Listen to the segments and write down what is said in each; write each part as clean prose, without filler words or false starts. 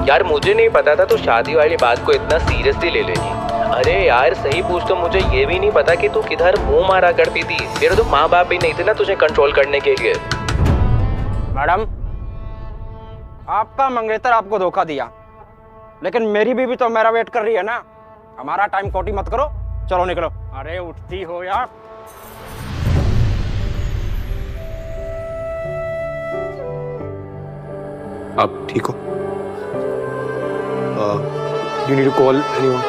यार मुझे नहीं पता था तो शादी वाली बात को इतना सीरियसली ले लेगी। अरे यार सही पूछ तो मुझे ये भी नहीं पता कि तू किधर मुंह मारा करती थी। मेरे तो माँ बाप भी नहीं थे ना तुझे कंट्रोल करने के लिए। मैडम, आपका मंगेतर आपको धोखा दिया, लेकिन मेरी बीवी तो मेरा वेट कर रही है ना। हमारा टाइम खोटी मत करो, चलो निकलो। अरे उठती हो यार। आप ठीक हो? You need to call anyone?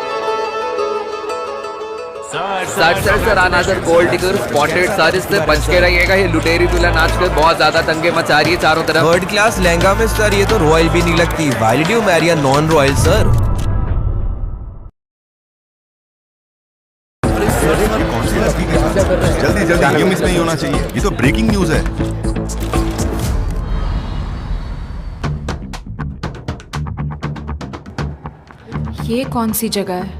Sir another gold digger spotted sir, इससे बच के रहिएगा। ये लुटेरी दुल्हन आजकल बहुत ज्यादा दंगे मचा रही है चारों तरफ। थर्ड क्लास लहंगा में सर, ये तो रॉयल भी नहीं लगती। Why did you marry a non-royal sir? जल्दी जल्दी, ये मिस नहीं होना चाहिए, ये तो ब्रेकिंग न्यूज है। ये कौन सी जगह है?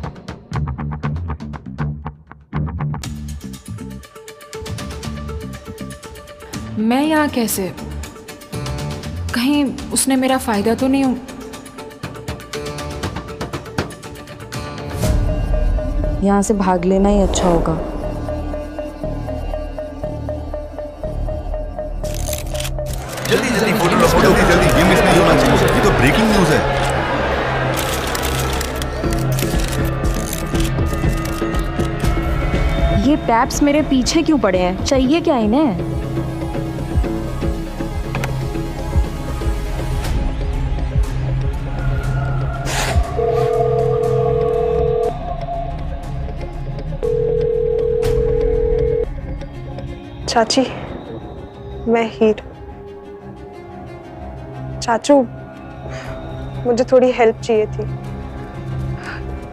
मैं यहाँ कैसे? कहीं उसने मेरा फायदा तो नहीं हो? यहाँ से भाग लेना ही अच्छा होगा। जल्दी जल्दी फोटो लो, जल्दी जल्दी, ये मिस नहीं होना चाहिए, ये तो ब्रेकिंग न्यूज है। ये टैप्स मेरे पीछे क्यों पड़े हैं? चाहिए क्या इन्हें? चाची, मैं हीर। चाचू, मुझे थोड़ी हेल्प चाहिए थी।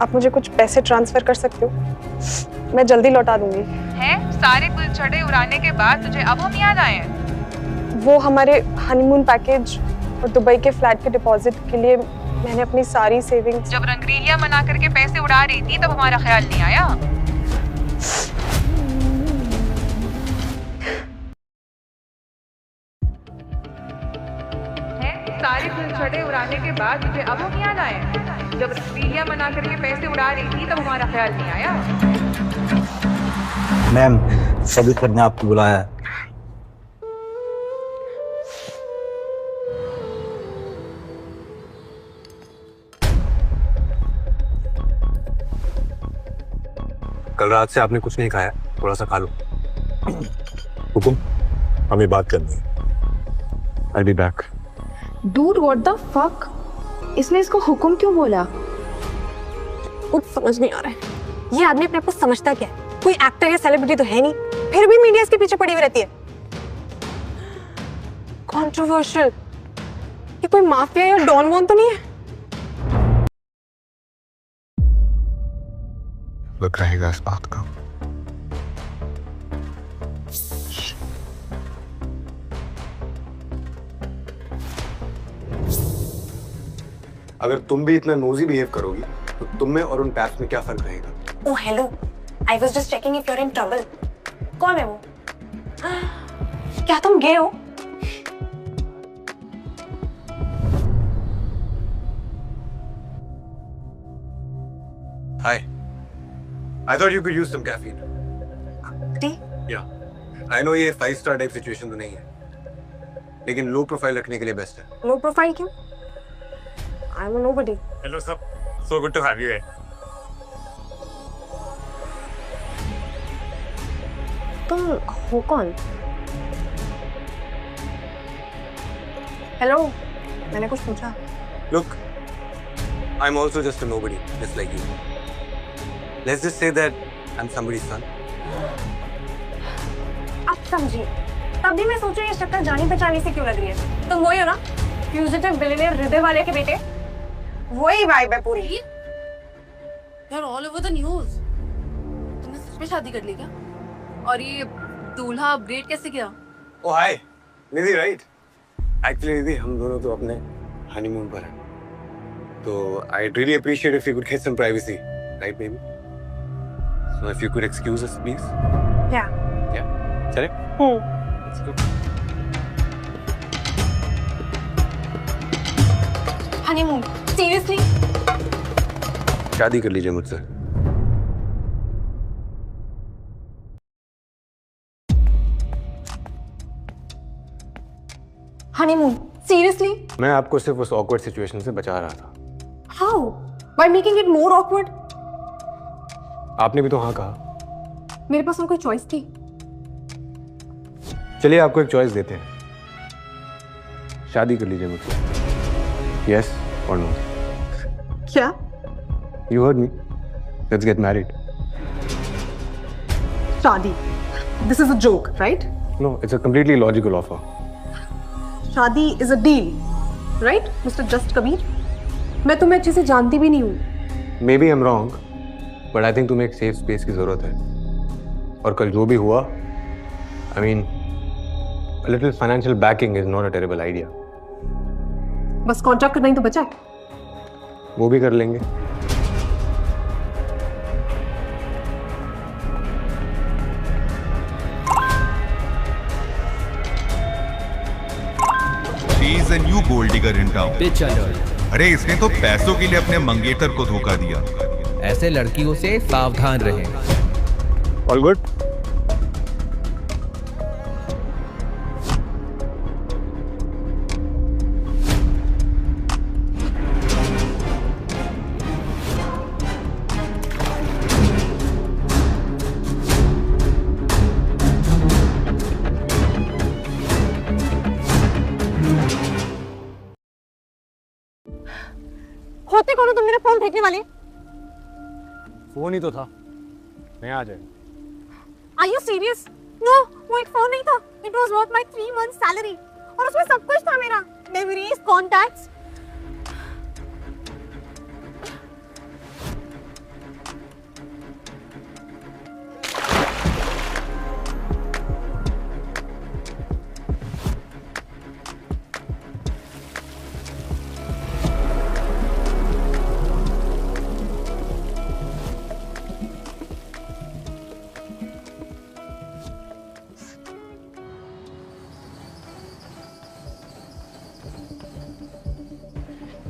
आप मुझे कुछ पैसे ट्रांसफर कर सकते हो? मैं जल्दी लौटा दूंगी। हैं? सारे गुलछड़े उड़ाने के बाद तुझे अब हम याद आए हैं? वो हमारे हनीमून पैकेज और दुबई के फ्लैट के डिपॉजिट के लिए मैंने अपनी सारी सेविंग्स। जब रंगरीलिया मना करके पैसे उड़ा रही थी तब हमारा ख्याल नहीं आया। सारे गुलछड़े उड़ाने के बाद तुझे अब हम याद आए हैं? जब रंगरीलिया मना करके पैसे उड़ा रही थी तब हमारा ख्याल नहीं आया। मैम, सभी सर ने आपको बुलाया है। कल रात से आपने कुछ नहीं खाया, थोड़ा सा खा लो। हुकुम, हमें बात करनी है। I'll be back. Dude, what the fuck? इसने इसको हुक्म क्यों बोला? कुछ समझ नहीं आ रहा है। ये आदमी अपने आप को समझता क्या है? कोई एक्टर या सेलिब्रिटी तो है नहीं, फिर भी मीडिया इसके पीछे पड़ी हुई रहती है। कंट्रोवर्शियल। ये कोई माफिया या डॉन वॉन तो नहीं है? वक्त रहेगा इस बात का। अगर तुम भी इतना नोजी बिहेव करोगी तो तुम में और उन टैप्स में क्या फर्क रहेगा? Oh hello, I was just checking if you are in trouble. कौन है वो? क्या तुम गए हो? Hi. I thought you could use some caffeine. T? Yeah. I know ये 5 स्टार टाइप सिचुएशन तो नहीं है, लेकिन लो प्रोफाइल रखने के लिए बेस्ट है। लो प्रोफाइल क्यों? I am nobody. Hello sir. So good to have you here. तुम हो कौन? हेलो, मैंने कुछ पूछा? Look, I'm also just a nobody, just like you. Let's just say that I'm somebody's son. अब समझिए। तभी मैं सोच रही हूँ ये शक्ल जानी पहचानी से क्यों लग रही है। तुम वही हो ना, फ्यूजिटिव बिलियनियर हृदय वाले के बेटे? वही वाइब है पूरी। यार ऑल ओवर द न्यूज। तुमने सच में शादी कर ली क्या? और ये दूल्हा अपग्रेड कैसे किया? Oh hi, निधि right? Actually निधि, हम दोनों तो अपने हनीमून पर हैं, तो I'd really appreciate if you could get some privacy, right baby? So if you could excuse us please. Yeah. Yeah. चले? Let's go. Honeymoon seriously? शादी कर लीजिए मुझसे। हनीमून? सीरियसली? मैं आपको सिर्फ उस ऑकवर्ड सिचुएशन से बचा रहा था। How? By making it more awkward? आपने भी तो हाँ कहा। मेरे पास और कोई चॉइस थी? चलिए आपको एक चॉइस देते हैं, शादी कर लीजिए मुझसे। यस और नो? क्या? You heard me. Let's get married. शादी? This is a joke, right? No, it's a completely logical offer. शादी is a deal, right, Mr. Just Kabir? मैं तुम्हें अच्छे से जानती भी नहीं हूँ। Maybe I'm wrong, but I think तुम्हें एक सेफ स्पेस की जरूरत है। और कल जो भी हुआ, I mean, a little financial backing is not a terrible idea. बस कॉन्ट्रैक्ट करना ही तो बचा है। वो भी कर लेंगे। She is a new gold digger in town. Bitch alert. अरे इसने तो पैसों के लिए अपने मंगेतर को धोखा दिया। ऐसे लड़कियों से सावधान रहें। All good? होते कौन हो तुम मेरा फोन फेंकने वाले? फोन ही तो था, मैं आ जाए। Are you serious? No, वो एक फोन नहीं था। It was worth my 3 months salary और उसमें सब कुछ था मेरा, memories, contacts.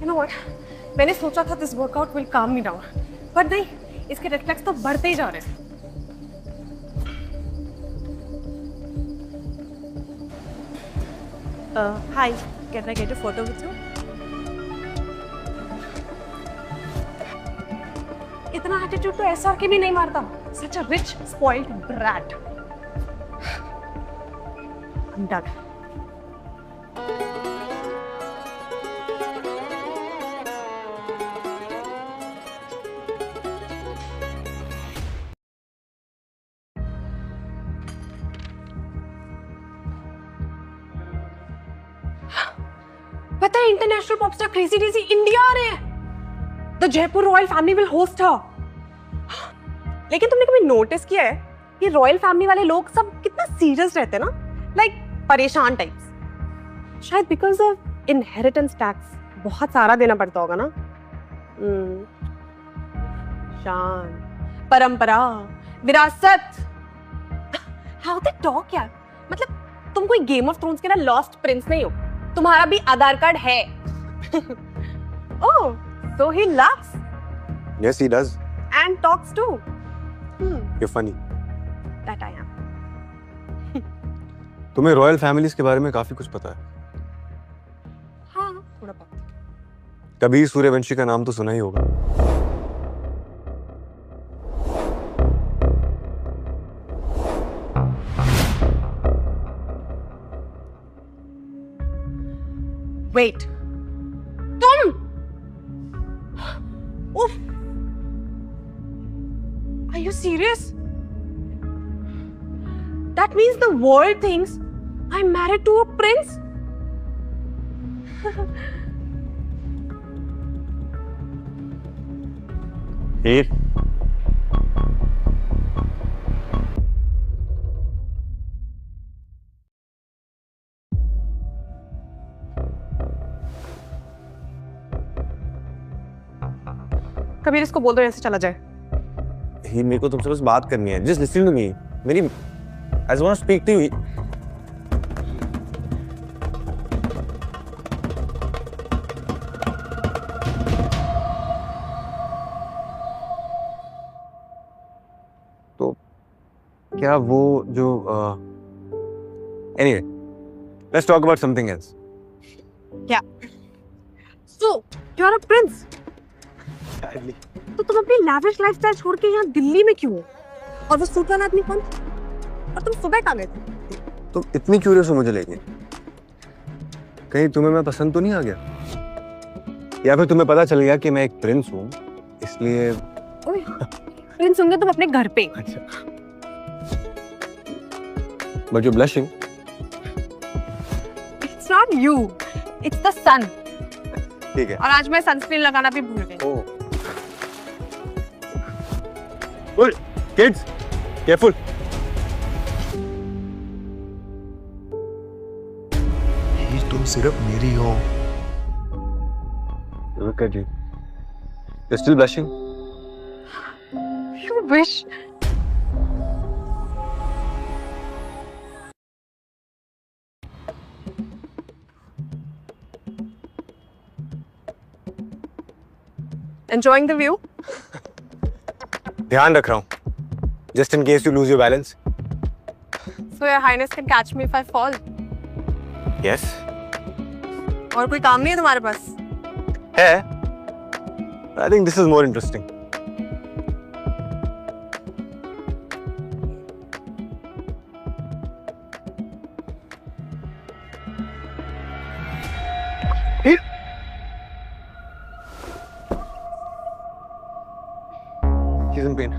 You know what? मैंने सोचा था this workout will calm me down, but नहीं, इसके रिफ्लेक्स तो बढ़ते ही जा रहे हैं। Hi, can I get a photo with you? इतना एटीट्यूड तो ऐसा के भी नहीं मारता। Such a rich, spoiled brat. I'm done. पता है international popstar Crazy Daisy India आ रहे हैं। The Jaipur royal family will host her. लेकिन तुमने कभी नोटिस किया है कि रॉयल फैमिली वाले लोग सब कितना सीरियस रहते हैं ना, लाइक परेशान टाइप्स। शायद बिकॉज ऑफ इनहेरिटेंस टैक्स बहुत सारा देना पड़ता होगा ना। शान, परंपरा, विरासत। हाउ दे टॉक यार। मतलब तुम कोई गेम ऑफ थ्रोन्स के ना लॉस्ट प्रिंस नहीं हो, तुम्हारा भी आधार कार्ड है। Oh, so he laughs Yes, he does. and talks too. You're funny. That I am. तुम्हें रॉयल फैमिलीज के बारे में काफी कुछ पता है। हाँ, थोड़ा बहुत। कभी सूर्यवंशी का नाम तो सुना ही होगा। Wait. तुम? Oof. Are you serious? That means the world thinks I'm married to a prince? Hey. Kabir इसको बोल दो ऐसे चला जाए। ही मेरे को तुमसे बस बात करनी है। Just listen to me. मेरी I just want to speak to you. क्या वो जो anyway, let's talk about something else. क्या? So, you are a prince. तो तुम अपनी lavish lifestyle छोड़ के यहाँ दिल्ली में क्यों हो? और वो सूट वाला आदमी कौन? और तुम सुबह कहाँ गए थे? तुम इतनी क्यूरियस हो मुझे लेके? कहीं तुम्हें मैं पसंद तो नहीं आ गया? या फिर तुम्हें पता चल गया कि मैं एक प्रिंस हूँ, इसलिए? ओए, प्रिंस होंगे तुम अपने घर पे। अच्छा। But you're blushing. It's not you. It's the sun. ठीक है। और आज मैं सनस्क्रीन लगाना भी भूल गई। Oh. Well, kids, careful. तुम सिर्फ मेरी हो। Look at you. You're still blushing. You wish. Enjoying the view? ध्यान रख रहा हूँ. Just in case you lose your balance. So your highness can catch me if I fall. Yes. और कोई काम नहीं है तुम्हारे पास? है. I think this is more interesting. He's in pain.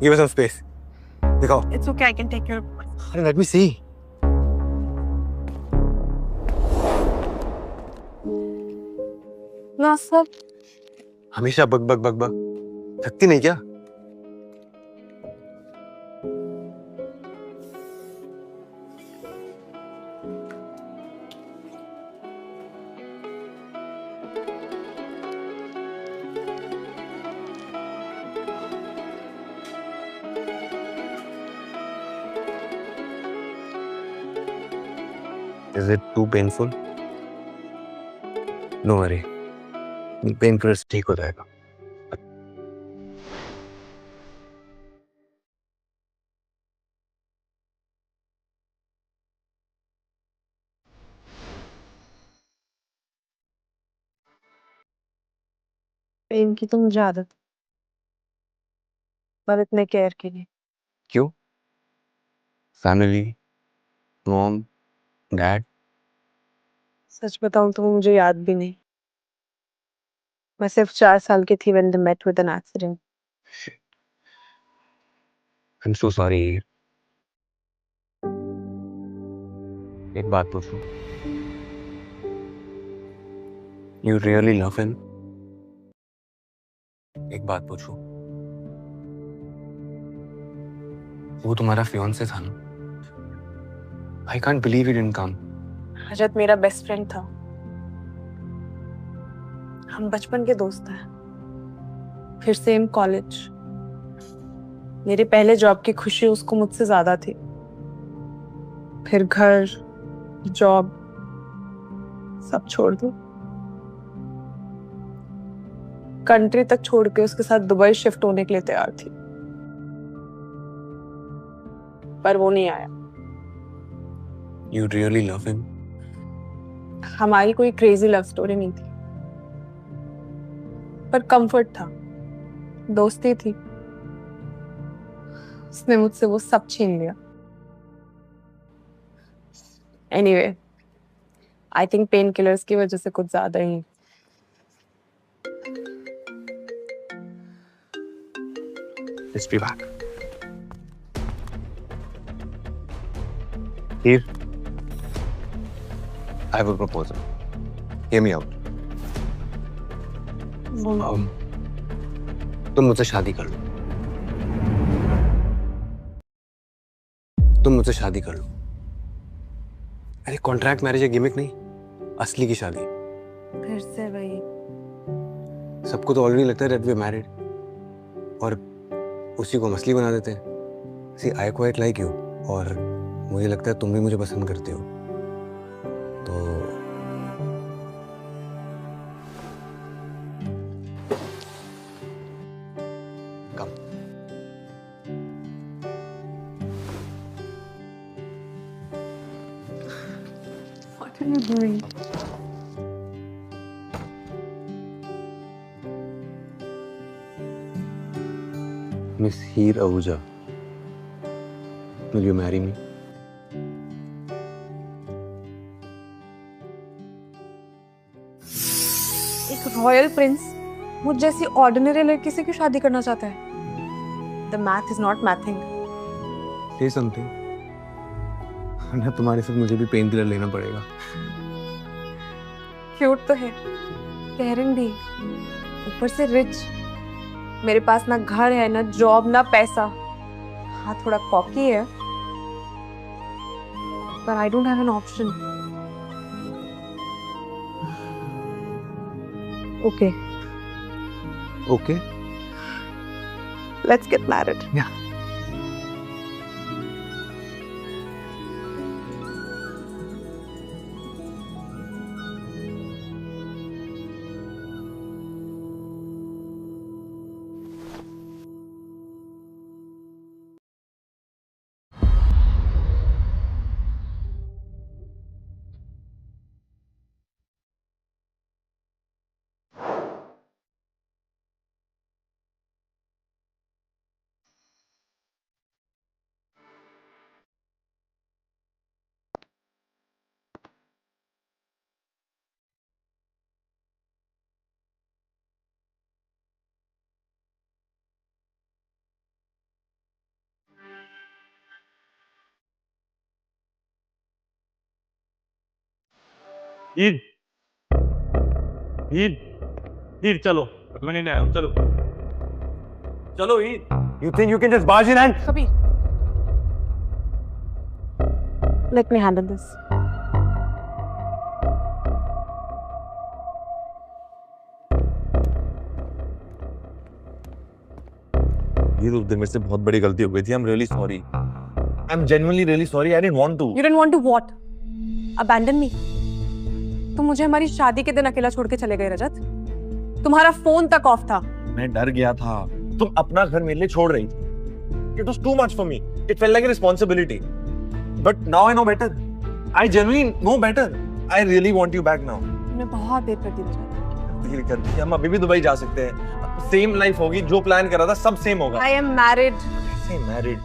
Give us some space. दिखाओ. It's okay, I can take care of it. Let me see. ना सब. हमेशा बक बक बक बक. थकती नहीं क्या? Is it too painful? No worry. Pain फिर ठीक हो जाएगा. पेन की तो मुझे आदत, पर इतने केयर की नहीं. क्यों? Family, mom, dad. सच बताऊं तो मुझे याद भी नहीं. मैं सिर्फ 4 साल की थी when they met with an accident. I'm so sorry. एक बात पूछूं? You really love him? एक बात पूछूं? वो तुम्हारा फियांसे था ना? I can't believe he didn't come. रजत मेरा बेस्ट फ्रेंड था. हम बचपन के दोस्त हैं. फिर सेम कॉलेज. मेरे पहले जॉब की खुशी उसको मुझसे ज्यादा थी. फिर घर, जॉब, सब छोड़ दो. कंट्री तक छोड़ के उसके साथ दुबई शिफ्ट होने के लिए तैयार थी. पर वो नहीं आया. You really love him? हमारी कोई क्रेजी लव स्टोरी नहीं थी, पर कंफर्ट था. दोस्ती थी. उसने मुझसे वो सब छीन लिया. Anyway, I think pain killers की वजह से कुछ ज्यादा ही. Let's be back. Here, I have a proposal. Hear me out. तुम मुझसे शादी कर लो. तुम मुझसे शादी कर लो. अरे कॉन्ट्रैक्ट मैरिज है, गिमिक नहीं. असली की शादी. फिर से वही. सबको तो ऑलरेडी लगता है that we're married. और उसी को हम असली बना देते हैं. See, I quite like you. और मुझे लगता है तुम भी मुझे पसंद करते हो. तो What are you doing? Miss Heer Ahuja, will you marry me? एक रॉयल प्रिंस मुझ जैसी ऑर्डिनरी लड़की से क्यों शादी करना चाहता है? The math is not mathing. Say something. वरना तुम्हारे साथ मुझे भी पेन किलर लेना पड़ेगा। क्यूट तो है, केयरिंग भी, ऊपर से रिच। मेरे पास ना घर है, ना जॉब, ना पैसा। हाँ, थोड़ा कॉकी है, पर I don't have an option. Okay, Okay? Let's get married. Yeah. Eid Eid Eid चलो मैंने नहीं आया चलो चलो Eid You think you can just barge in and? Kabir, let me handle this. ये तो मेरे से बहुत बड़ी गलती हो गई थी। I'm really sorry. I'm genuinely really sorry. I didn't want to. You didn't want to what? Abandon me? तुम मुझे हमारी शादी के दिन अकेला छोड़ के चले गए रजत। तुम्हारा फोन तक ऑफ था। मैं डर गया था। तुम अपना घर मेरे लिए छोड़ रही थी। It was too much for me. It felt like a responsibility. But now I know better. I genuinely know better. I really want you back now. तुमने बहुत देर कर दी रजत। फील करती है। हम अभी भी दुबई जा सकते हैं। सेम लाइफ होगी, जो प्लान करा था सब सेम होगा। I am married. कैसे मैरिड?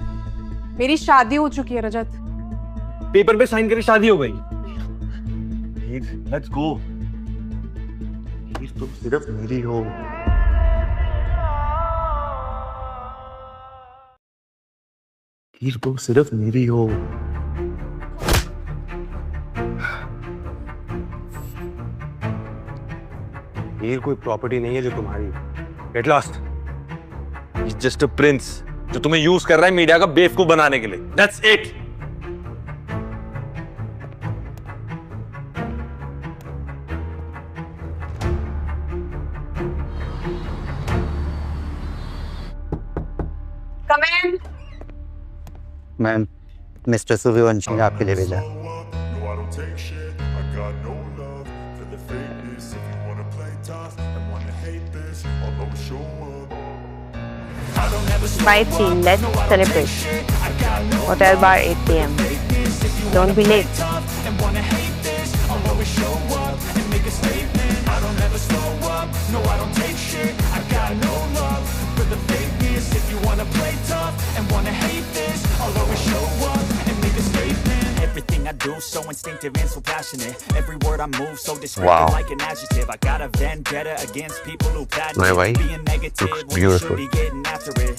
मेरी शादी हो चुकी है रजत। पेपर पे साइन करके शादी हो गई। Let's go. तुम सिर्फ मेरी हो। तुम सिर्फ मेरी हो। हीर कोई प्रॉपर्टी नहीं है जो तुम्हारी। Get lost. He's just a prince जो तुम्हें यूज कर रहा है मीडिया का बेवकूफ बनाने के लिए। That's it. Come in. Ma'am, mister Suryavanshi ने आपके लिए भेजा। By 3, let's celebrate. Hotel bar 8 p.m. Don't be late. Everything I do so instinctive and so passionate. Every word I move so descriptive like an adjective. I got a vendetta against people who My wife being negative looks when you should beautiful. be getting after it.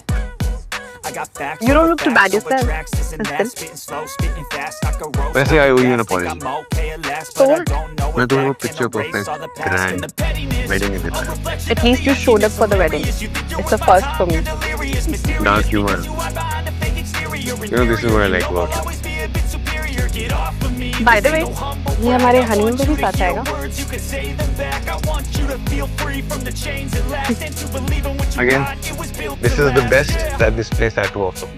I got facts. You don't look too bad yourself. Spitting slow, spitting fast. I could roast. वैसे I owe you an apology. I'm okay at last, So but I what? don't know मैं if तुम्हें वो that can picture को erase अपने all the past and the grand pettiness. Wedding में देता। At least you showed up for the wedding. It's a first for me. Dark humor. You know, this is what I like about you. By the way, ये हमारे honeymoon पे भी साथ आएगा। Again, this is the best that this place had to offer.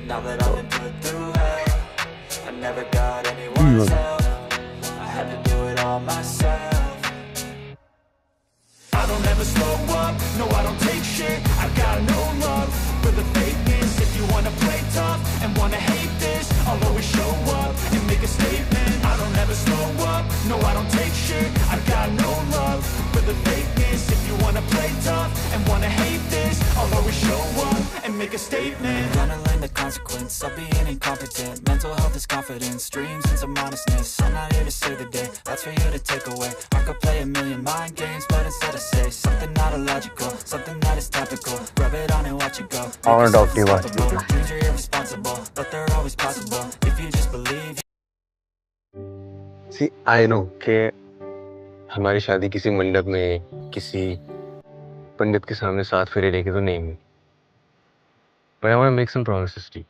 I don't ever slow up, no I don't take shit. I got no love for the fakeness. If you wanna play tough and wanna hate this, I'll always show up and make a statement. I don't ever slow up, no I don't a statement. Gonna learn the consequence of being incompetent. Mental health is confidence, dreams and some honestness. I'm not here to save the day, that's for you to take away. I could play a million mind games, but instead I say something not illogical, something that is topical. Rub it on and watch it go. I want to talk to you about Dreams are irresponsible, but they're always possible if you just believe. See, I know कि हमारी शादी किसी मंडप में किसी पंडित के सामने 7 फेरे लेके तो नहीं हुई। But I want to make some promises to you.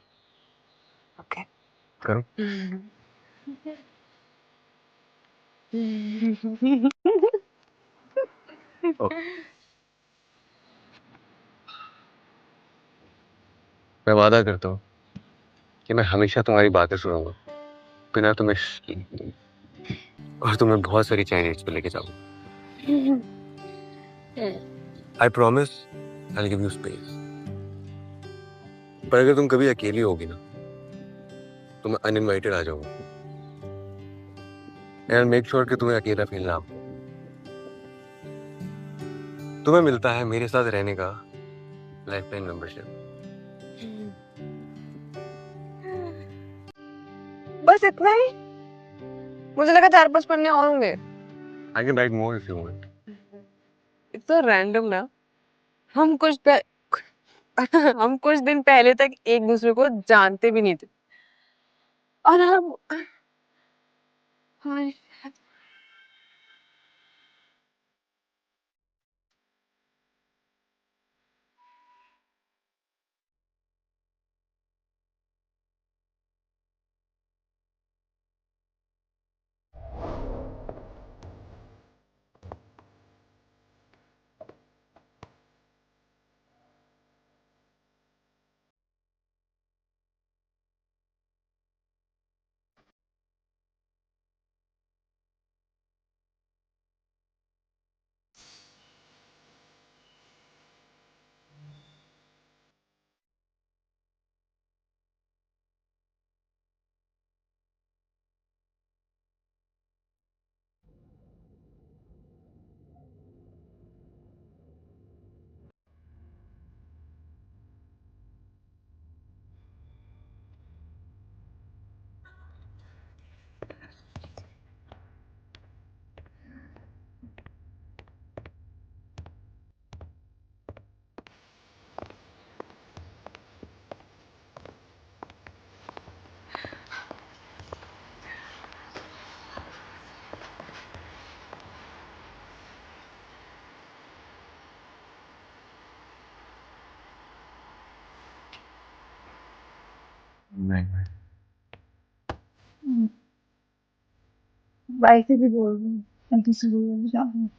Okay. करो? मैं वादा करता हूँ कि मैं हमेशा तुम्हारी बातें सुनूंगा, बिना तुम्हें और तुम्हें बहुत सारी चाइनीज पे लेके जाऊंगा। I promise I'll give you space. पर अगर तुम कभी अकेली होगी ना, तो मैं अनइनवाइटेड आ जाऊंगा। And make sure कि तुम्हें अकेला फील ना हो। तुम्हें मिलता है मेरे साथ रहने का लाइफ टाइम मेंबरशिप। बस इतना ही? मुझे लगा 4-5 पन्ने और होंगे। I can write more if you want. इतना रैंडम ना। हम कुछ दिन पहले तक एक दूसरे को जानते भी नहीं थे और हम हमारी नहीं। भाई से भी बोल रही हूँ, आंटी से बोल रही हूँ।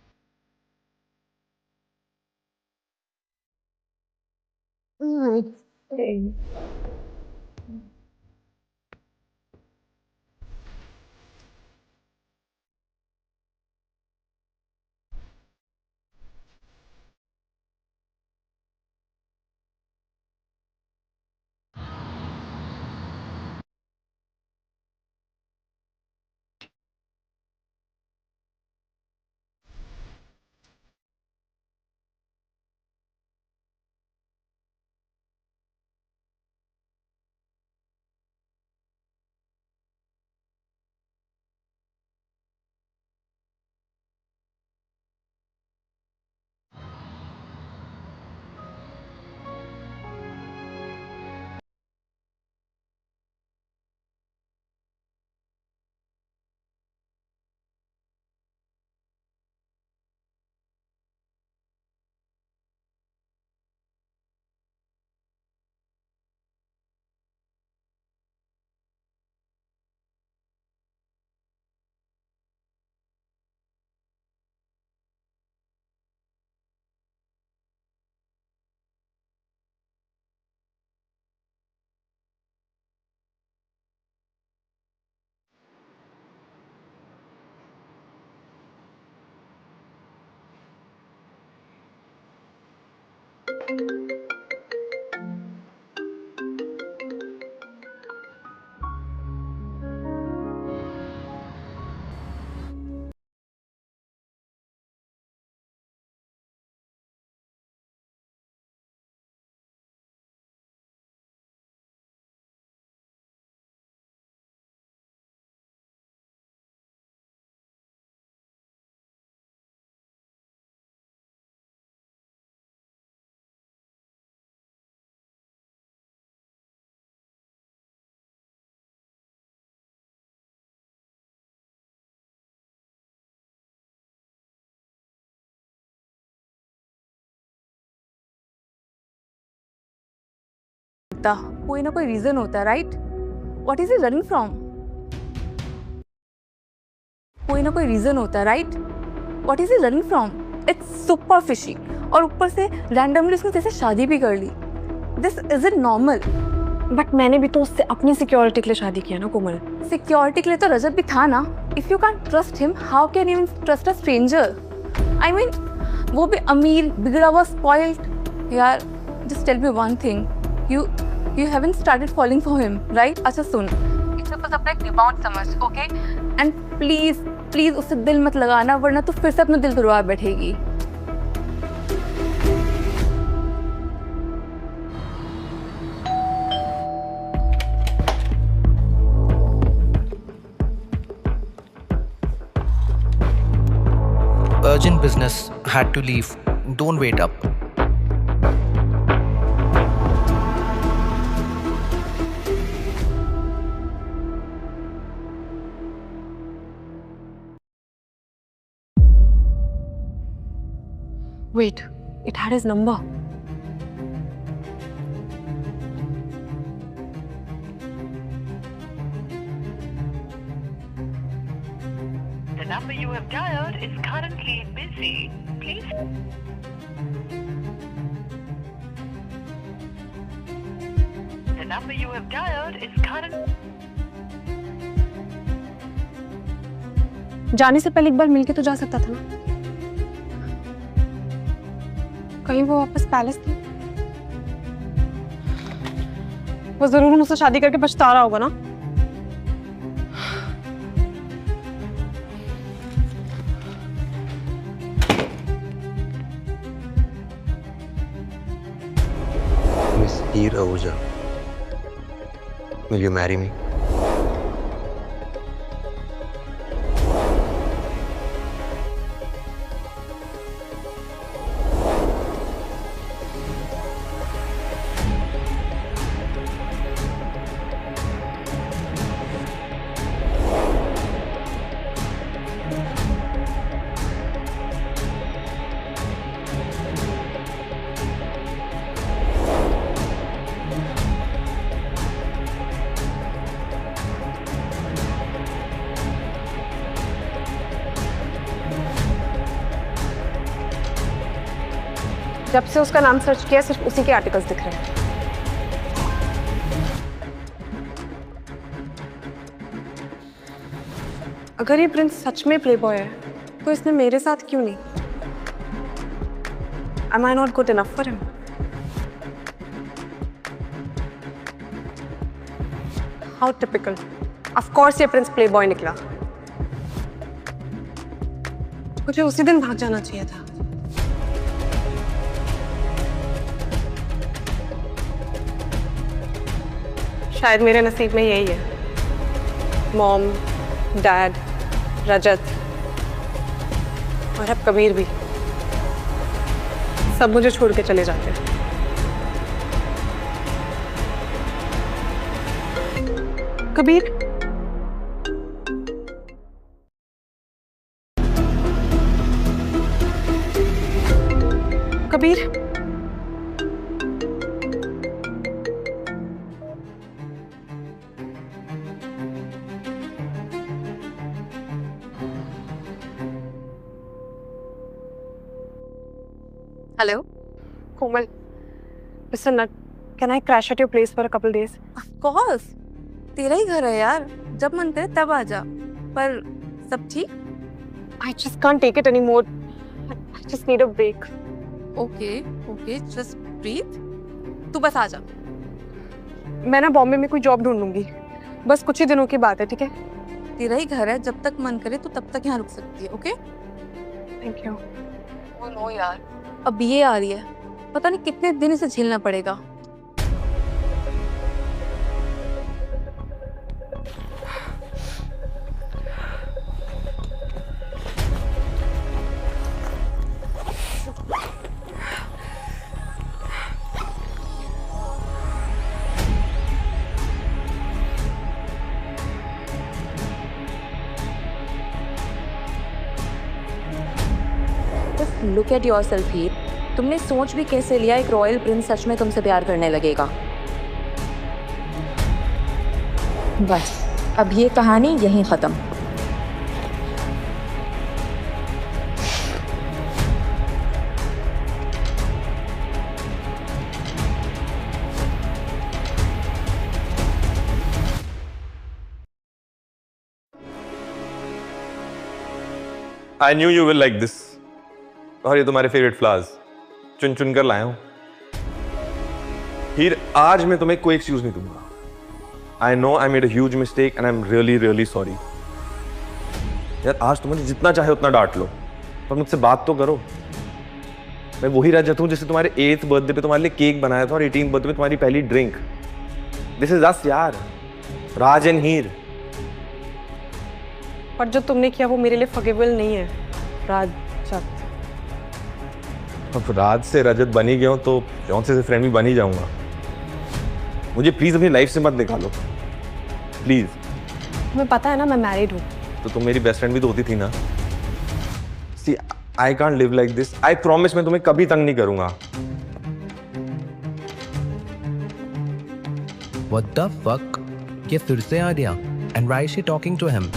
द कोई ना कोई रीजन होता है, right? What is he running from? कोई ना कोई रीजन होता है, right? What is he running from? It's super fishy. और ऊपर से रैंडमली उसने जैसे शादी भी कर ली। This isn't normal. बट मैंने भी तो उससे अपनी सिक्योरिटी के लिए शादी किया ना कोमल। सिक्योरिटी के लिए तो रजत भी था ना। If you can trust him, how can you trust a stranger? I mean वो भी अमीर, बिगड़ा हुआ, स्पॉइल्ड। यार just tell me one thing, you haven't started falling for him, right? अच्छा सुन, इसे बस अपना एक रिबाउंड समझ, ओके? एंड प्लीज प्लीज उससे दिल मत लगाना, वरना तो फिर से अपना दिल तुड़वा बैठेगी। Urgent business, had to leave. Don't wait up. Wait, it had his number. The number you have dialed is currently busy. Please. The number you have dialed is currently. जाने से पहले एक बार मिलके तो जा सकता था ना। कहीं वो वापस पैलेस था? वो जरूर मुझसे शादी करके पछता रहा होगा ना। Miss Heer Ahuja, will you marry me? जब से उसका नाम सर्च किया सिर्फ उसी के आर्टिकल्स दिख रहे हैं। अगर ये प्रिंस सच में प्लेबॉय है तो इसने मेरे साथ क्यों नहीं? Am I not good enough for him? How typical. Of course ये प्रिंस प्लेबॉय निकला। मुझे उसी दिन भाग जाना चाहिए था। शायद मेरे नसीब में यही है। मॉम, डैड, रजत और अब कबीर भी, सब मुझे छोड़ के चले जाते हैं। Kabir, Kabir, Hello? Komal, listen, can I crash at your place for a couple days? Of course. तेरा ही घर है यार, जब मन करे तब आ जा। पर सब ठीक? I just can't take it anymore. I just need a break. Okay, okay, just breathe. तू बस आ जा। मैं ना बॉम्बे में कोई जॉब ढूंढ लूंगी, बस कुछ ही दिनों की बात है, ठीक है? तेरा ही घर है, जब तक मन करे तो तब तक यहाँ रुक सकती है, okay? Thank you. Oh no यार, अब ये आ रही है, पता नहीं कितने दिन इसे झेलना पड़ेगा। लुक एट योरसेल्फ हीर, तुमने सोच भी कैसे लिया एक रॉयल प्रिंस सच में तुमसे प्यार करने लगेगा? बस अब ये कहानी यहीं ख़त्म। I knew you will like this. और ये तुम्हारे फेवरेट फ्लावर्स चुन चुन कर लाया हूं। हीर, आज मैं तुम्हें कोई एक्सक्यूज नहीं दूंगा। I know I made a huge mistake and I'm really really sorry. यार आज तुम मुझे जितना चाहे उतना डांट लो, पर मुझसे बात तो करो। मैं वही रजत हूं जिससे तुम्हारे 8th बर्थडे पे तुम्हारे लिए केक बनाया था और 18th बर्थडे पे तुम्हारी पहली ड्रिंक। दिस इज अस यार, राज एंड हीर। पर जो तुमने किया वो मेरे लिए फॉरगिवेबल नहीं है राजत। अब राज से रजत बन ही गया हूं तो फियांसे से फ्रेंड भी बन ही जाऊंगा। मुझे प्लीज अपनी लाइफ से मत निकालो, प्लीज। तुम्हें पता है ना मैं मैरिड हूँ। तो तुम मेरी बेस्ट फ्रेंड भी तो होती थी ना। See I can't live like this. I promise मैं तुम्हें कभी तंग नहीं करूंगा। What the fuck? ये फिर से आ गया। And why is she talking to him?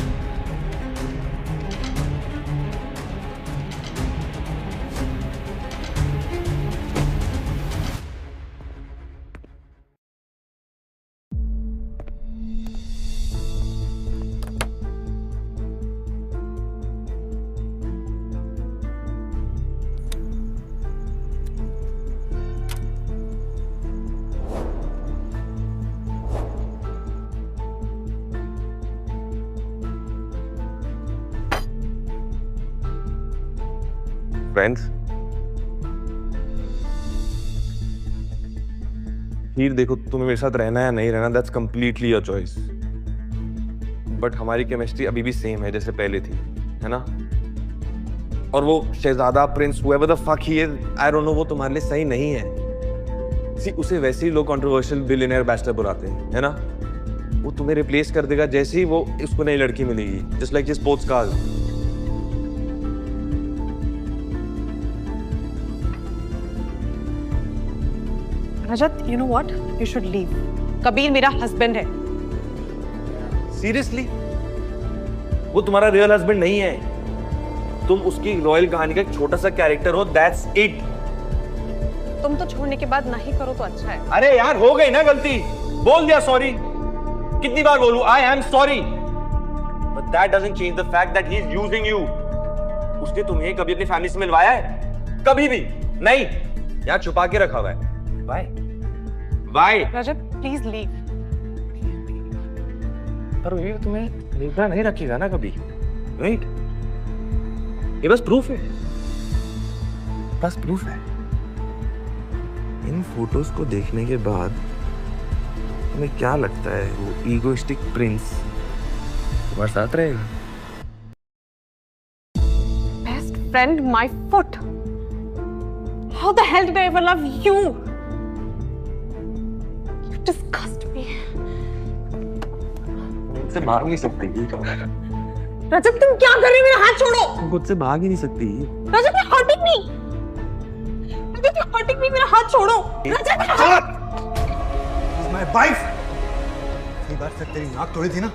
Friends, Heer देखो, तुम्हें मेरे साथ रहना या नहीं रहना that's completely your choice. But हमारी केमिस्ट्री अभी भी सेम है जैसे पहले थी, है ना? और वो शहजादा Prince whoever the fuck he is, I don't know, वो तुम्हारे लिए सही नहीं है। सी उसे वैसे ही लोग कंट्रोवर्शियल बिलियनेयर बैचलर बुलाते हैं, है ना? वो तुम्हें रिप्लेस कर देगा जैसे ही वो उसको नई लड़की मिलेगी, just like sports cars. Rajat, you know what? You should leave. Kabir मेरा हस्बैंड है। सीरियसली? वो तुम्हारा रियल हस्बैंड नहीं है। तुम उसकी रॉयल कहानी का एक छोटा सा कैरेक्टर हो, दैट्स इट। तुम तो छोड़ने के बाद नहीं करो तो अच्छा है। अरे यार, हो गई ना गलती, बोल दिया सॉरी। कितनी बार बोलूं I am sorry? But that doesn't change the fact that he is using you. उसने तुम्हें कभी अपनी फैमिली से मिलवाया है? कभी भी नहीं। यार छुपा के रखा हुआ है। Bye bye. Rajat please leave. पर ये तुम्हें निगाह नहीं रखेगा ना कभी, राइट? ये बस प्रूफ है, बस प्रूफ है। इन फोटोज को देखने के बाद तुम्हें क्या लगता है वो ईगोइस्टिक प्रिंस तुम्हारे साथ रहेगा? Best friend my foot. How the hell did I ever love you? You disgust me. मुझसे भाग नहीं सकती। रजत तुम क्या कर रहे हो? मेरा हाथ छोड़ो। तुम खुद से भाग ही नहीं सकती। Rajat you hurting me. Rajat you hurting me. मेरा हाथ छोड़ो। Rajat my wife. इस बार से तेरी नाक तोड़ी थी ना,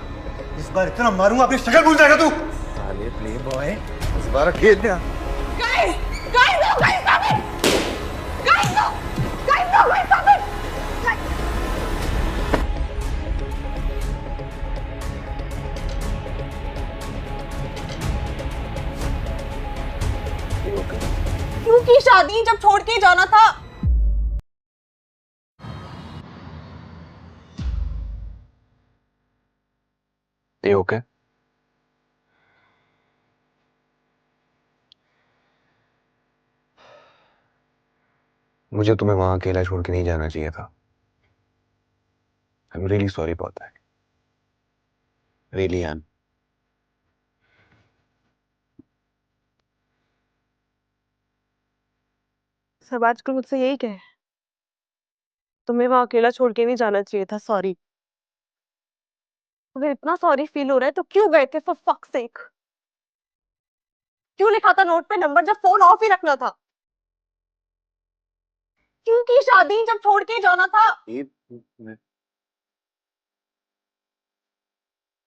इस बार इतना मारूंगा अपनी शक्ल भूल जाएगा तू। साले प्ले बॉय, इस बार खेल दिया। Guys guys guys stop it! Guys no! Guys no! Guys stop it! क्यों की शादी जब छोड़ के जाना था? ओके? मुझे तुम्हें वहां अकेला छोड़ के नहीं जाना चाहिए था। I am really sorry about that. Really am. सब आजकल मुझसे यही कहे, तुम्हें वहां अकेला छोड़ के नहीं जाना चाहिए था। सॉरी। मुझे इतना सॉरी फील हो रहा है तो क्यों गए थे? फॉर फक सेक क्यों लिखा था नोट पे नंबर जब फोन ऑफ ही रखना था? क्यों की शादी जब छोड़ के जाना था?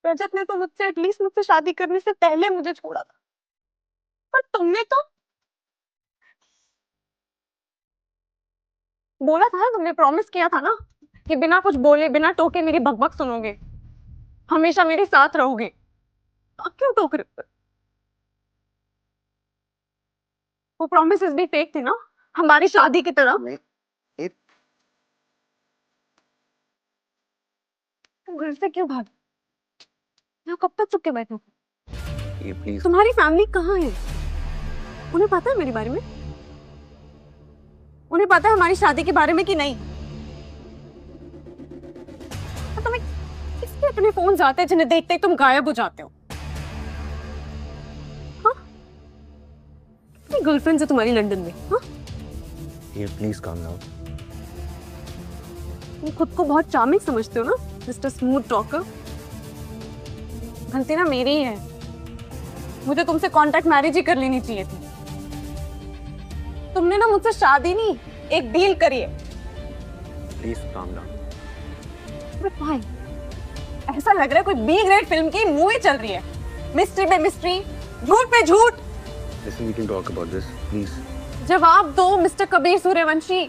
रजत ने तो मुझसे एटलीस्ट मुझसे शादी करने से पहले मुझे छोड़ा था, पर तुमने तो बोला था ना, तुमने प्रॉमिस किया था ना कि बिना कुछ बोले बिना टोके मेरी बकबक सुनोगे, हमेशा मेरे साथ रहोगे। अब क्यों टोक रहे हो? वो प्रॉमिसेस भी फेक थे ना, हमारी शादी की तरह। तुम घर से क्यों भागे? मैं कब तक चुप के बैठूं? प्लीज। तुम्हारी फैमिली कहाँ है? उन्हें पता है मेरे बारे में? उन्हें पता है हमारी शादी के बारे में कि नहीं? तो तुम्हें किसके इतने फोन आते हैं जिन्हें देखते ही तुम गायब हो जाते हो? हाँ? कितनी गर्लफ्रेंड्स है तुम्हारी लंदन में? हाँ? Please calm down. तुम खुद को बहुत चार्मिंग समझते हो ना, मिस्टर स्मूथ टॉकर। गलती ना मेरी ही है, मुझे तुमसे कॉन्ट्रैक्ट मैरिज ही कर लेनी चाहिए थी। तुमने ना मुझसे शादी नहीं, एक डील करी है। Please calm down. अरे भाई, ऐसा लग रहा है कोई बी ग्रेड फिल्म की मूवी चल रही है। मिस्ट्री पे मिस्ट्री, झूठ पे झूठ। Listen, we can talk about this, please. जवाब दो mister Kabir Suryavanshi.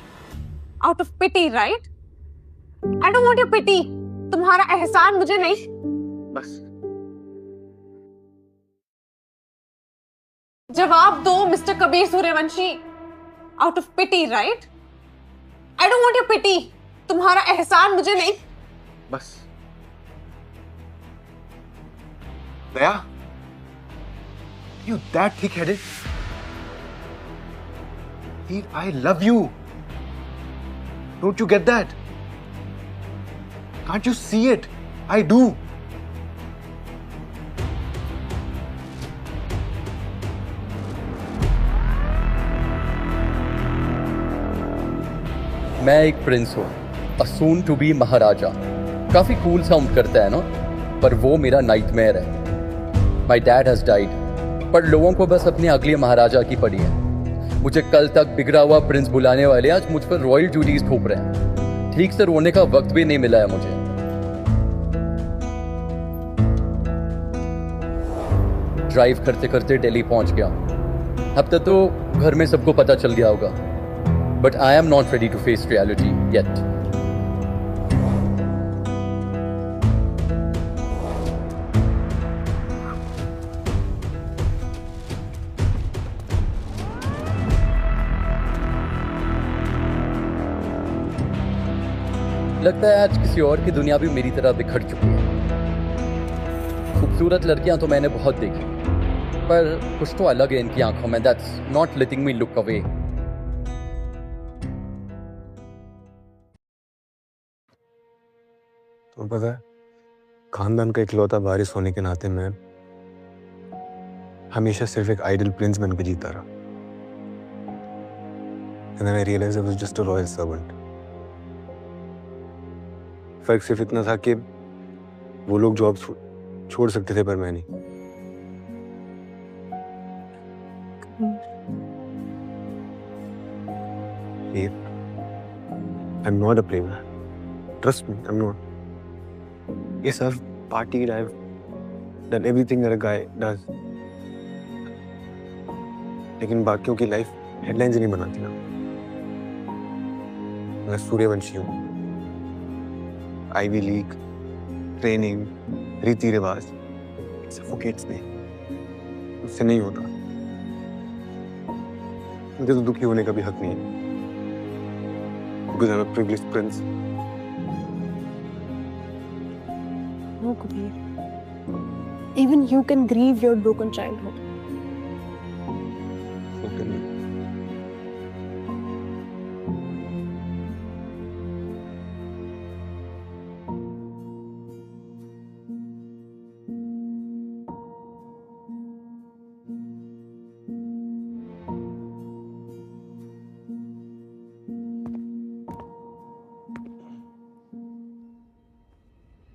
Out of pity, right? I don't want your pity. तुम्हारा एहसान मुझे नहीं। बस। जवाब दो mister Kabir Suryavanshi. Out of pity, right? I don't want your pity. तुम्हारा एहसान मुझे नहीं। बस। दया, you that thick-headed? I love you. Don't you get that? Can't you see it? I do. मैं एक प्रिंस हूँ, a soon to be महाराजा। काफी cool sound करता है ना, पर वो मेरा नाइटमेयर है। My dad has died, पर लोगों को बस अपनी अगली महाराजा की पड़ी है। मुझे कल तक बिगड़ा हुआ प्रिंस बुलाने वाले आज मुझ पर रॉयल ड्यूटीज थोप रहे हैं। ठीक से रोने का वक्त भी नहीं मिला है मुझे। ड्राइव करते करते दिल्ली पहुंच गया। अब तक तो घर में सबको पता चल गया होगा, but I am not ready to face reality yet. लगता है आज किसी और की दुनिया भी मेरी तरह बिखर चुकी है। खूबसूरत लड़कियां तो मैंने बहुत देखी, पर कुछ तो अलग है इनकी आंखों में। That's not letting me look away. तुम्हें पता है, खानदान का इकलौता वारिस होने के नाते मैं हमेशा सिर्फ एक आइडल प्रिंस बनकर जीता रहा। And then I realized I was just a royal servant. फर्क सिर्फ इतना था कि वो लोग जॉब छोड़ सकते थे, पर मैं नहीं। I'm not a playboy. Trust me, I'm not. Yes, I've partied, I've done everything that a guy does. लेकिन बाकियों की लाइफ हेडलाइंस नहीं बनाती ना। मैं सूर्यवंशी हूँ। आईवी लीग, ट्रेनिंग, रीति रिवाज, सफोकेट्स नहीं, उससे नहीं होता। मुझे तो दुखी होने का भी हक नहीं है, because I'm a privileged prince. No, Kabir. Even you can grieve your broken childhood. So can you.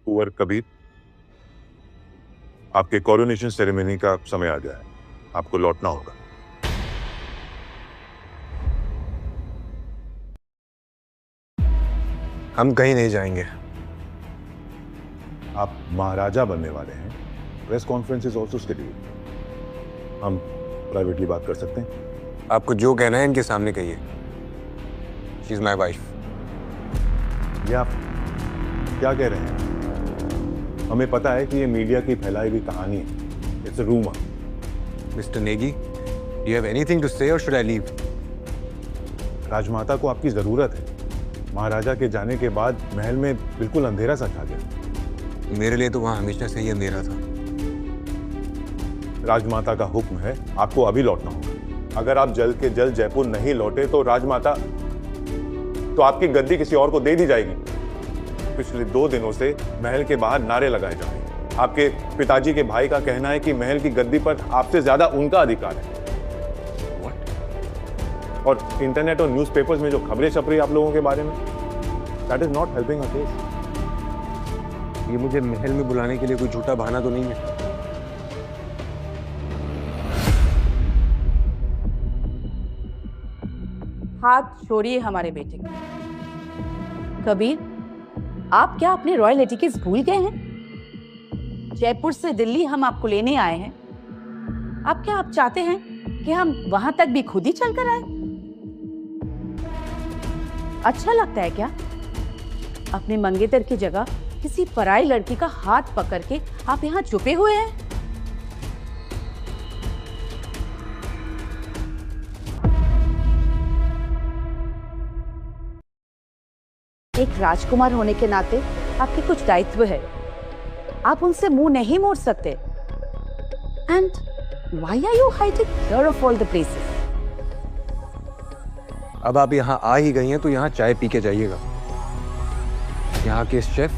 कुंवर कबीर, आपके कोरोनेशन सेरेमनी का समय आ गया है, आपको लौटना होगा। हम कहीं नहीं जाएंगे। आप महाराजा बनने वाले हैं, press conference is also scheduled. हम प्राइवेटली बात कर सकते हैं? आपको जो कहना है इनके सामने कहिए। She is my wife. ये आप क्या कह रहे हैं? हमें पता है कि ये मीडिया की फैलाई हुई कहानी है। It's a rumour. Mister Negi, you have anything to say और शुड आई लीव? राजमाता को आपकी जरूरत है। महाराजा के जाने के बाद महल में बिल्कुल अंधेरा सा छा गया। मेरे लिए तो वहां हमेशा से ही अंधेरा था। राजमाता का हुक्म है, आपको अभी लौटना होगा। अगर आप जल्द के जल्द जयपुर नहीं लौटे तो आपकी गद्दी किसी और को दे दी जाएगी। पिछले 2 दिनों से महल के बाहर नारे लगाए जा रहे हैं। आपके पिताजी के भाई का कहना है कि महल की गद्दी पर आपसे ज्यादा उनका अधिकार है। और इंटरनेट और न्यूज़पेपर्स में जो खबरें छप रही आप लोगों के बारे में, that is not helping a case. ये मुझे महल में बुलाने के लिए कोई झूठा बहाना तो नहीं है? हाथ छोड़िए हमारे बेटे को। कबीर, आप क्या अपने रॉयल एटिकेट्स भूल गए हैं? जयपुर से दिल्ली हम आपको लेने आए हैं। आप चाहते हैं कि हम वहां तक भी खुद ही चलकर आए? अच्छा लगता है क्या? अपने मंगेतर की जगह किसी पराई लड़की का हाथ पकड़ के आप यहाँ छुपे हुए हैं। एक राजकुमार होने के नाते आपके कुछ दायित्व है। आप उनसे मुंह नहीं मोड़ सकते। And why are you hiding here of all the places? अब आप यहाँ आ ही गई हैं तो यहाँ चाय पी के जाइएगा। यहाँ के शेफ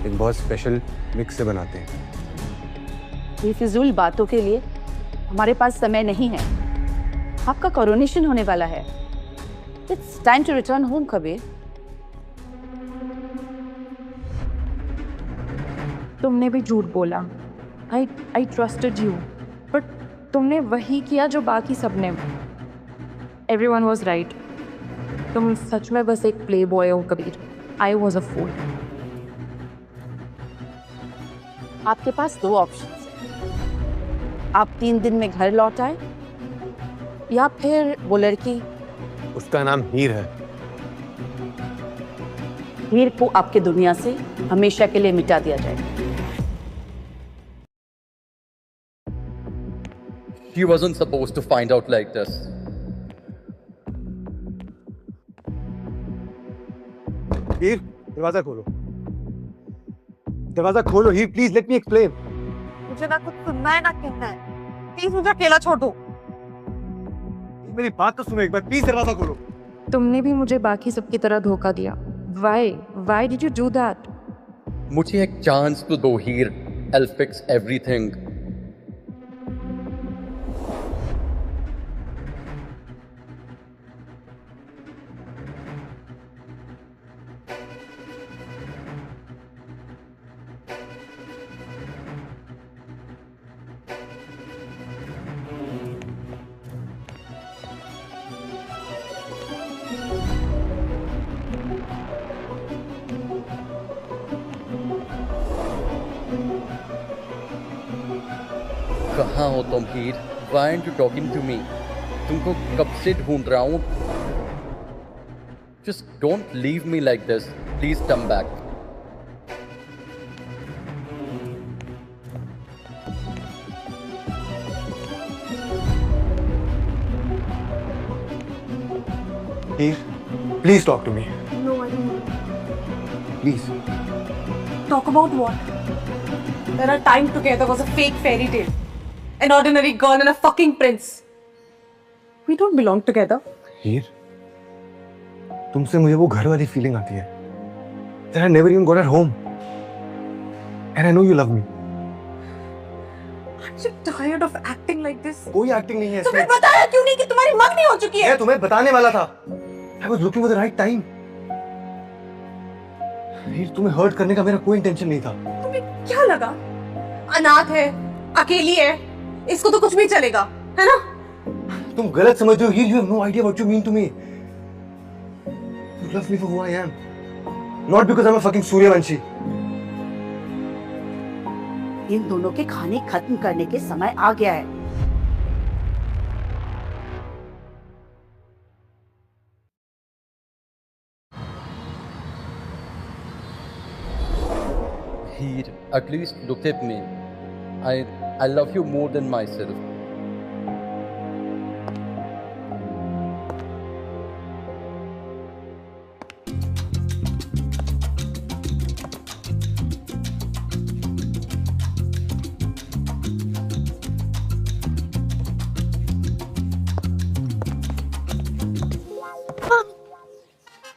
एक बहुत स्पेशल मिक्स से बनाते हैं। बेफिजूल बातों के लिए हमारे पास समय नहीं है। आपका कोरोनेशन होने वाला है। It's time to return home Kabir. तुमने भी झूठ बोला। आई ट्रस्टेड यू, बट तुमने वही किया जो बाकी सबने। Everyone was right. तुम सच में बस एक प्ले बॉय हो कबीर। आई वॉज अ फूल। आपके पास 2 ऑप्शंस हैं। आप 3 दिन में घर लौट आए या फिर वो लड़की, उसका नाम हीर है, हीर को आपके दुनिया से हमेशा के लिए मिटा दिया जाए। She wasn't supposed to find out like this. हीर, दरवाजा खोलो। दरवाजा खोलो हीर, प्लीज लेट मी एक्सप्लेन। मुझे ना कुछ सुनना है ना कहना है। प्लीज मुझे अकेला छोड़ दो। मेरी बात तो सुनो एक बार, प्लीज दरवाजा खोलो। तुमने भी मुझे बाकी सबकी तरह धोखा दिया। Why did you do that? मुझे एक चांस तो दो हीर। I'll fix everything. कहाँ हो तुम हीर? Why aren't you talking to me? तुमको कब से ढूंढ रहा हूँ। Just don't leave me like this. Please come back. Heer, please talk to me. No, I don't want. Please. Talk about what? That our time together was a fake fairy tale. An ordinary girl and a fucking prince. We don't belong together. हीर, तुमसे मुझे वो घर वाली feeling आती है that I never even got at home. And I know you love me. I'm so tired of acting like this. कोई acting नहीं है तुम्हें इसमें। बताया क्यों नहीं कि तुम्हारी मंगनी हो चुकी है? मैं तुम्हें बताने वाला था। I was looking for the right time. हीर, तुम्हें हर्ट करने का मेरा कोई इंटेंशन नहीं था। तुम्हें क्या लगा? अनाथ है, अकेली है, इसको तो कुछ भी चलेगा, है ना? तुम गलत समझ रहे हो हीर। You have no idea what you mean to me. You love me for who I am, not because I'm a fucking Suryavanshi. इन दोनों के खाने खत्म करने के समय आ गया है। Heer, at least look at me. I love you more than myself.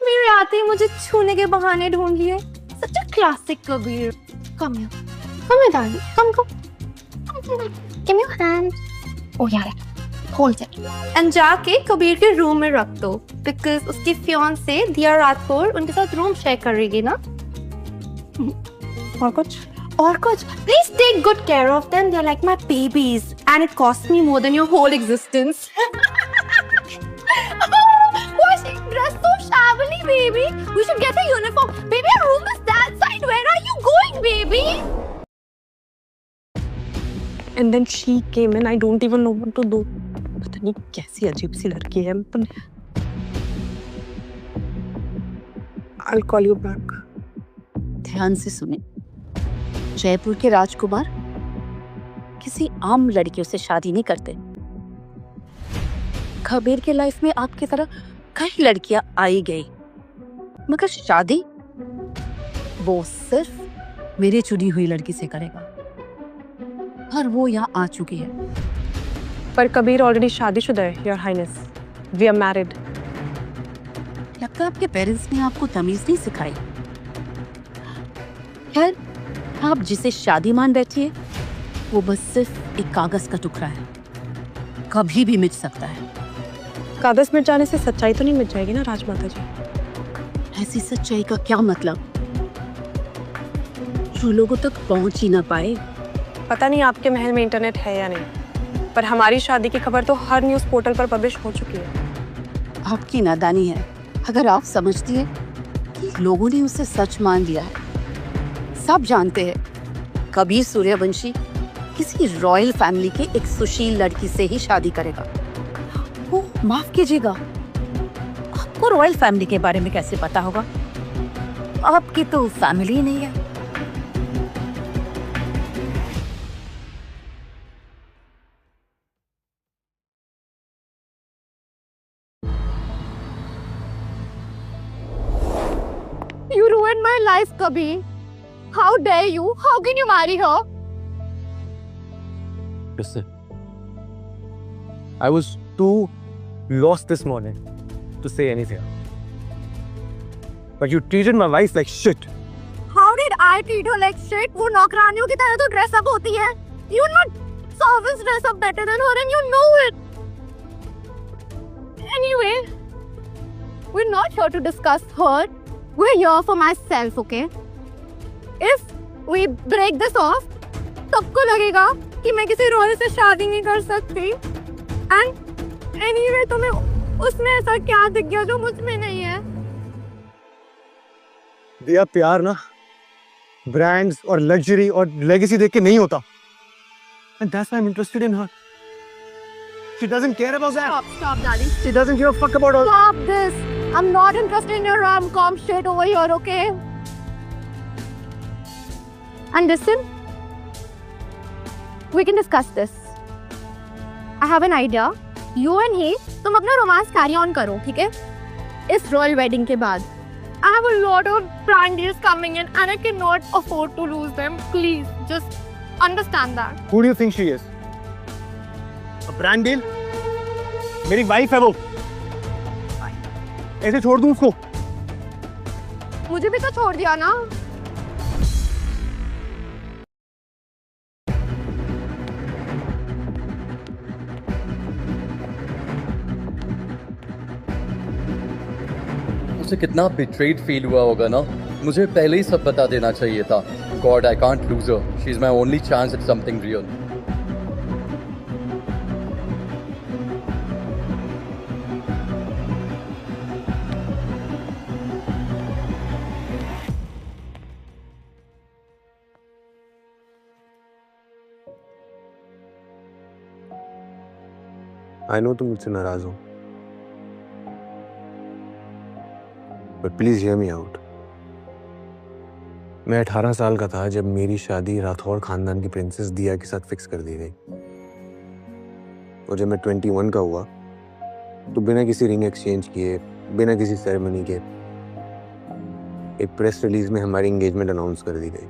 मेरे आते ही मुझे छूने के बहाने ढूंढ लिए। Such a classic Kabir. Come here. Come here, darling. Come. Give me your hand. Oh yeah. Hold it. And जाके कबीर के रूम में रख दो, because उसकी fiancée दिया राठौर उनके साथ रूम शेयर करेगी ना। और कुछ? और कुछ? Please take good care of them. They're like my babies, and it costs me more than your whole existence. Why is she dressed so shabbily, baby? We should get a uniform. Baby, our room is that side. Where are you going, baby? And then she came in. I don't even know what to do. पता नहीं कैसी अजीब सी लड़की है। I'll call you back. ध्यान से सुने, जयपुर के राजकुमार किसी आम लड़कियों से शादी नहीं करते। कबीर के लाइफ में आपकी तरह कई लड़कियां आई गई, मगर शादी वो सिर्फ मेरी चुनी हुई लड़की से करेगा, और वो यहाँ आ चुकी है। पर कबीर ऑलरेडी शादीशुदा है, your highness. We are married. लगता है आपके पेरेंट्स ने आपको तमीज नहीं सिखाई। खैर, आप जिसे शादी मान बैठी है वो बस सिर्फ एक कागज का टुकड़ा है, कभी भी मिट सकता है। कागज मिट जाने से सच्चाई तो नहीं मिट जाएगी ना राजमाता जी? ऐसी सच्चाई का क्या मतलब जो लोगों तक पहुंच ही ना पाए? पता नहीं आपके महल में इंटरनेट है या नहीं, पर हमारी शादी की खबर तो हर न्यूज़ पोर्टल पर पब्लिश हो चुकी है। आपकी नादानी है अगर आप समझती है कि लोगों ने उसे सच मान लिया है। सब जानते हैं कबीर सूर्यवंशी किसी रॉयल फैमिली के एक सुशील लड़की से ही शादी करेगा। वो माफ कीजिएगा, आपको रॉयल फैमिली के बारे में कैसे पता होगा? आपकी तो फैमिली ही नहीं है। You ruined my life, Kabir. How dare you? How can you marry her? Listen, I was too lost this morning to say anything. But you treated my wife like shit. How did I treat her like shit? वो नौकरानियों की तरह तो dress up होती है. You not servants dress up better than her, and you know it. Anyway, we're not here to discuss her. We're here for myself, okay? If we break this off, सबको लगेगा कि मैं किसी royal से शादी नहीं कर सकती। And anyway, तुम्हें उसमें ऐसा क्या दिख गया जो मुझ में नहीं है? दिया प्यार ना ब्रांड्स और लग्जरी और लेगेसी देख के नहीं होता। And that's why I'm interested in her. She doesn't care about that. Stop, darling. She doesn't give a fuck about all. Stop this. I'm not interested in your rom-com shit over here, okay? And listen, we can discuss this. I have an idea. You and he, तुम अपना romance carry on करो, ठीक है? इस royal wedding के बाद. I have a lot of brand deals coming in, and I cannot afford to lose them. Please, just understand that. Who do you think she is? A brand deal? मेरी wife है वो। ऐसे छोड़ दूं उसको? मुझे भी तो छोड़ दिया ना। उसे कितना बिट्रेड फील हुआ होगा ना। मुझे पहले ही सब बता देना चाहिए था। God, I can't lose her. She is my only chance at something real. I know तुम मुझसे नाराज हो, but please hear me out. मैं 18 साल का था जब मेरी शादी राठौड़ खानदान की प्रिंसेस दिया के साथ फिक्स कर दी गई, और जब मैं 21 का हुआ तो बिना किसी रिंग एक्सचेंज किए, बिना किसी सेरेमनी के एक प्रेस रिलीज में हमारी एंगेजमेंट अनाउंस कर दी गई।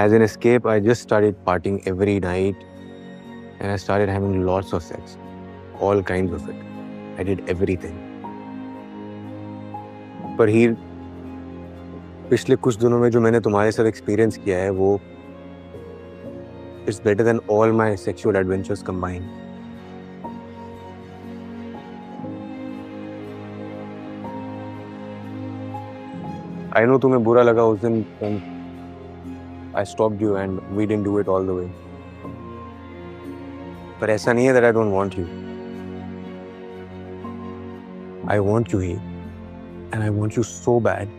As an escape, I just started partying every night and I started having lots of sex, all kinds of it. I did everything. पर हीर, पिछले कुछ दिनों में जो मैंने तुम्हारे साथ एक्सपीरियंस किया है वो it's better than all my sexual adventures combined. I know तुम्हें बुरा लगा उस दिन when I stopped you and we didn't do it all the way. पर ऐसा नहीं है that I don't want you. I want you here, and I want you so bad.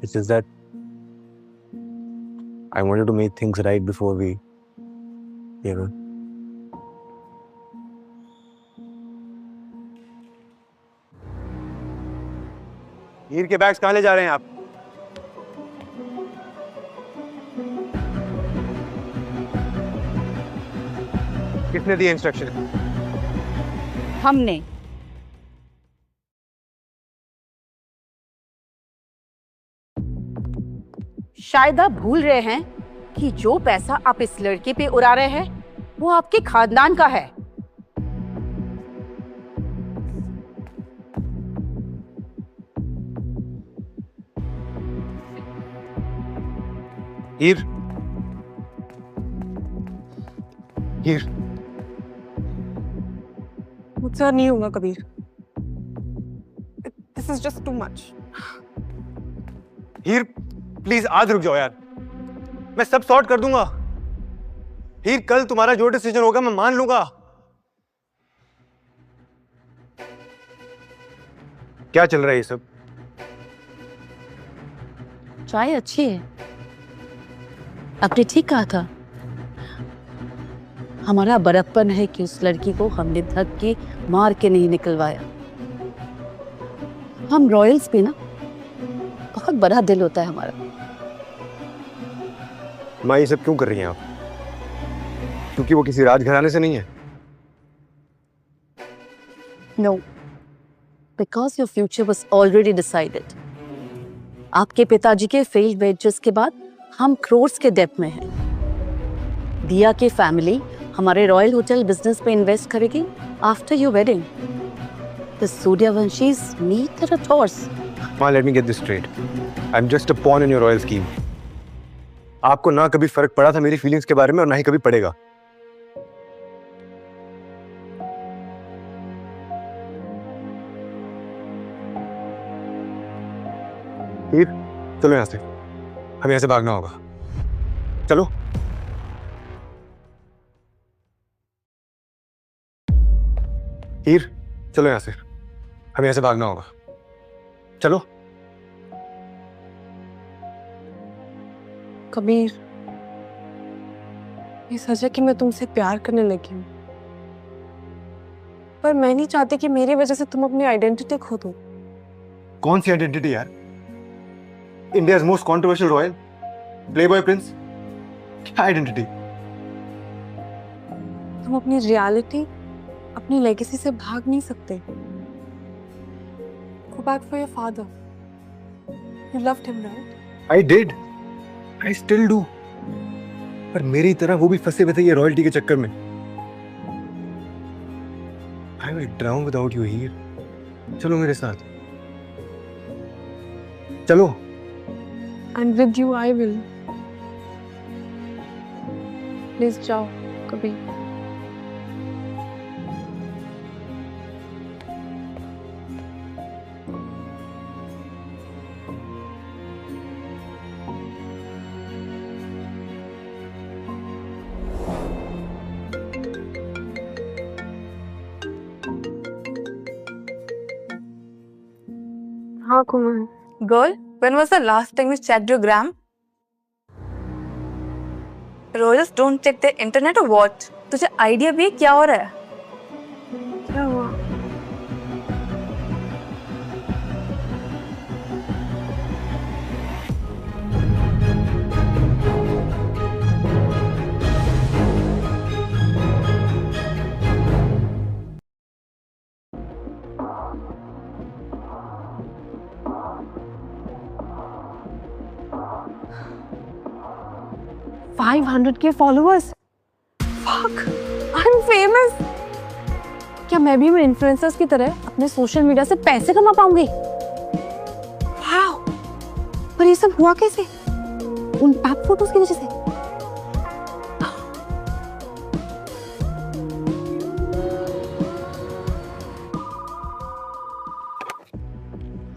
It's just that I wanted to make things right before we, you know. हीर के bags कहाँ ले जा रहे हैं आप? किसने दिए इंस्ट्रक्शन? हमने। शायद आप भूल रहे हैं कि जो पैसा आप इस लड़के पे उड़ा रहे हैं वो आपके खानदान का है। हीर, हीर, मुझसे नहीं होगा Kabir. This is just too much. Heer, please आज रुक जाओ यार, मैं सब सॉर्ट कर दूंगा। हीर, कल तुम्हारा जो डिसीजन होगा मैं मान लूंगा। क्या चल रहा है ये सब? चाय अच्छी है। आपने ठीक कहा था, हमारा बड़प्पन है कि उस लड़की को हमने धक के मार के नहीं निकलवाया। हम रॉयल्स पे ना बहुत बड़ा दिल होता है हमारा। माँ, ये सब क्यों कर रही हैं आप? क्योंकि वो किसी राजघराने से नहीं है? No, because your future was already decided. आपके पिताजी के फेल्ड वेंचर्स के बाद हम क्रोर्स के डेब्ट में हैं। दिया की फैमिली हमारे रॉयल होटल बिजनेस पे इन्वेस्ट करेगी after your wedding. The Suryavanshis need the Rathors. माँ, let me get this straight. I'm just a pawn in your royal scheme. आपको ना कभी फर्क पड़ा था मेरी फीलिंग्स के बारे में और ना ही कभी पड़ेगा। हीर, चलो यहाँ से, हमें यहाँ से भागना होगा। चलो। हीर, चलो यहाँ से, हमें यहाँ से भागना होगा। चलो। कबीर, ये सच है कि मैं तुमसे प्यार करने लगी हूँ, पर मैं नहीं चाहती कि मेरी वजह से तुम अपनी आइडेंटिटी खो दो। कौन सी आइडेंटिटी यार? India's most controversial royal, Playboy Prince, क्या आइडेंटिटी? तुम अपनी रियलिटी, अपनी लेगेसी से भाग नहीं सकते। Go back for your father. You loved him, right? I did. I still do. पर मेरी तरह वो भी फंसे हुए थे ये रॉयल्टी के चक्कर में। I will drown without you here. चलो मेरे साथ। चलो। And with you I will. Please जाओ कभी। हाँ Kumar. Girl, when was the last time you checked your gram? रोजस डोंट चेक द इंटरनेट और वॉच। तुझे आइडिया भी है क्या हो रहा है? क्या हुआ? $500K followers. Fuck, I'm famous. क्या मैं भी इन्फ्लुएंसर्स की तरह अपने सोशल मीडिया से पैसे कमा पाऊंगी? Wow. पर ये सब हुआ कैसे? उन पैक फोटोज की वजह से?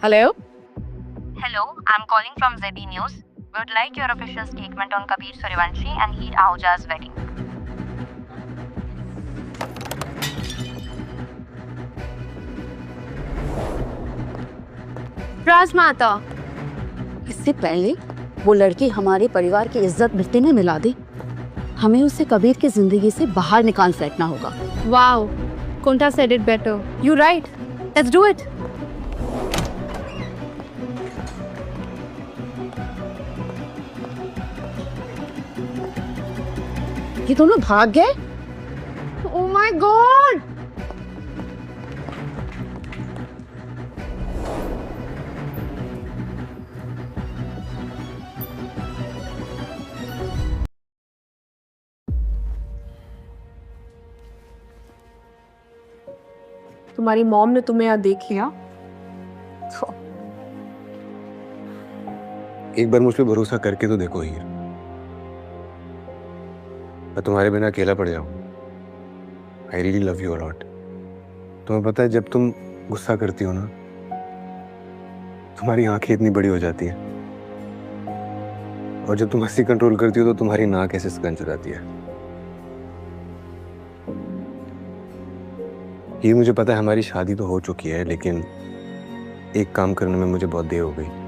Hello? Hello, I'm calling from ZB News. We would like your official statement on Kabir Suryavanshi and Heer Ahuja's wedding. राजमाता, इससे पहले वो लड़की हमारे परिवार की इज्जत मिट्टी में मिला दे, हमें उसे कबीर की जिंदगी से बाहर निकाल फेंकना होगा। Wow, couldn't have said it better. You're right. Let's do it. ये दोनों भाग गए? Oh my God! तुम्हारी मॉम ने तुम्हें यहाँ देख लिया? एक बार मुझ पे भरोसा करके तो देखो हीर, मैं तुम्हारे बिना अकेला पड़ जाऊं। I really love you a lot. तुम्हें पता है जब तुम गुस्सा करती हो ना, तुम्हारी आंखें इतनी बड़ी हो जाती है, और जब तुम हंसी कंट्रोल करती हो तो तुम्हारी नाक ऐसे सिकुड़ जाती है। ये मुझे पता है हमारी शादी तो हो चुकी है, लेकिन एक काम करने में मुझे बहुत देर हो गई।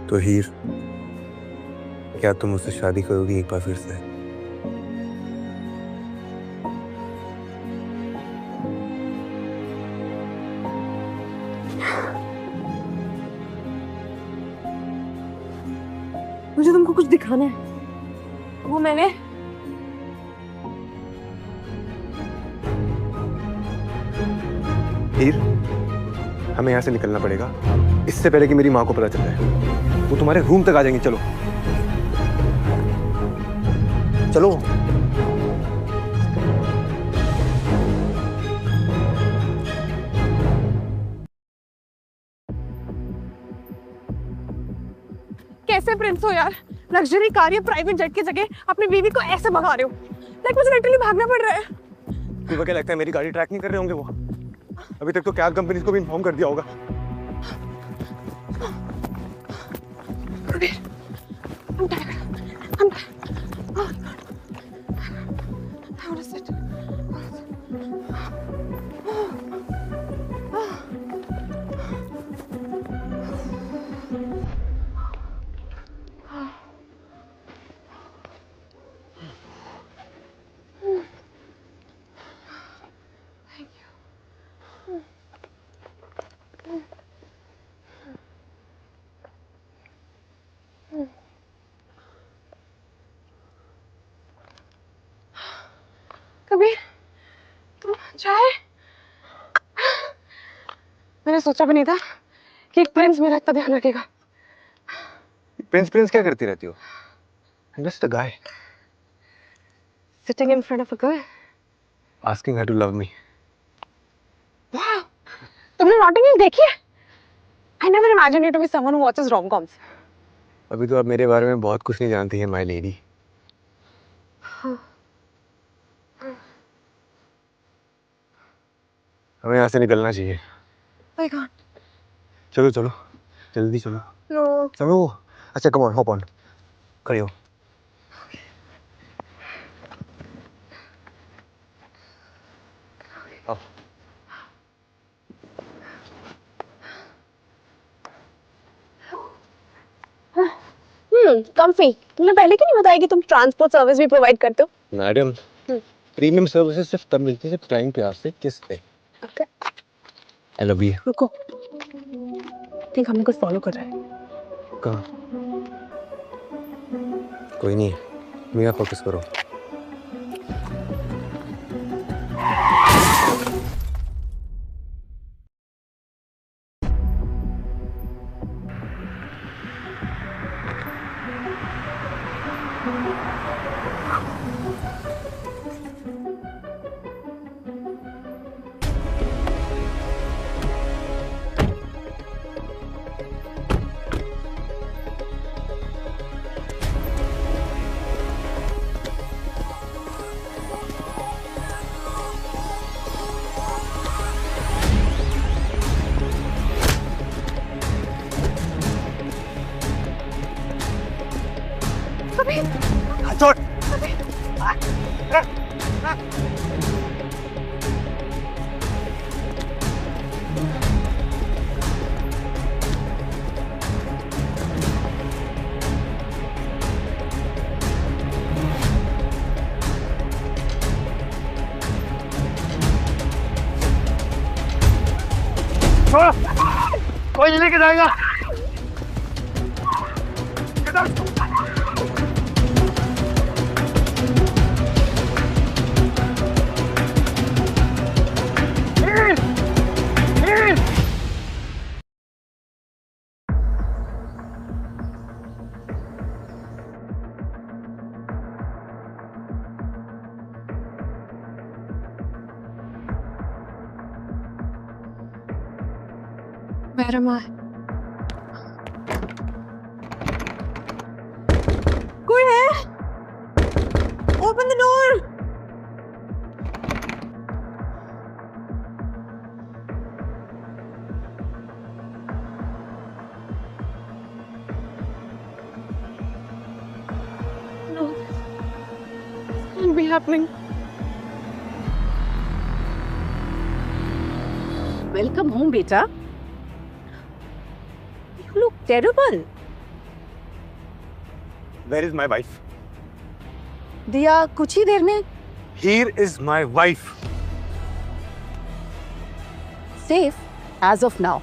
तो हीर, क्या तुम मुझसे शादी करोगी एक बार फिर से? मुझे तुमको कुछ दिखाना है। वो मैंने हीर, हमें यहाँ से निकलना पड़ेगा इससे पहले कि मेरी माँ को पता चल जाए। वो तुम्हारे रूम तक आ जाएंगे। चलो चलो। कैसे प्रिंस हो यार? लग्जरी कार या प्राइवेट जेट की जगह अपनी बीवी को ऐसे भगा रहे हो। लाइक मुझे लिटरली भागना पड़ रहा है। तुम्हें क्या लगता है मेरी गाड़ी ट्रैक नहीं कर रहे होंगे वो? अभी तक तो कैब कंपनी को भी इन्फॉर्म कर दिया होगा। I'm tired. I'm tired. Oh, I want to sit. Thank you. Kabir, तुम चाहे? मैंने सोचा भी नहीं था कि एक प्रिंस मेरा इतना ध्यान रखेगा। प्रिंस प्रिंस क्या करती रहती हो? I'm just a guy Sitting in front of a girl. asking her to love me. Wow, तुमने नॉटिंग हिल देखी है? I never imagined you to be someone who watches rom-coms. अभी तो आप मेरे बारे में बहुत कुछ नहीं जानती है माय लेडी। हमें यहाँ से निकलना चाहिए। I can't. चलो चलो जल्दी चलो। No. चलो। अच्छा कम ऑन, हॉप ऑन, खड़ी हो। आओ। comfy. तुमने पहले क्यों नहीं बताया कि तुम ट्रांसपोर्ट सर्विस भी प्रोवाइड करते हो? मैडम, प्रीमियम सर्विसेज सिर्फ तब मिलती है जब क्लाइंट पे आते किस पे। Okay. I love you. रुको, ठीक हमें कुछ फॉलो कर रहा है। कहाँ? कोई नहीं, तुम यहाँ फोकस करो। कोई नहीं लेके जाएगा। Where am I? कोई है? Open the door. No, this can't be happening. Welcome home, beta. You look terrible. Where is my wife? दिया कुछ ही देर में Here is my wife. safe as of now,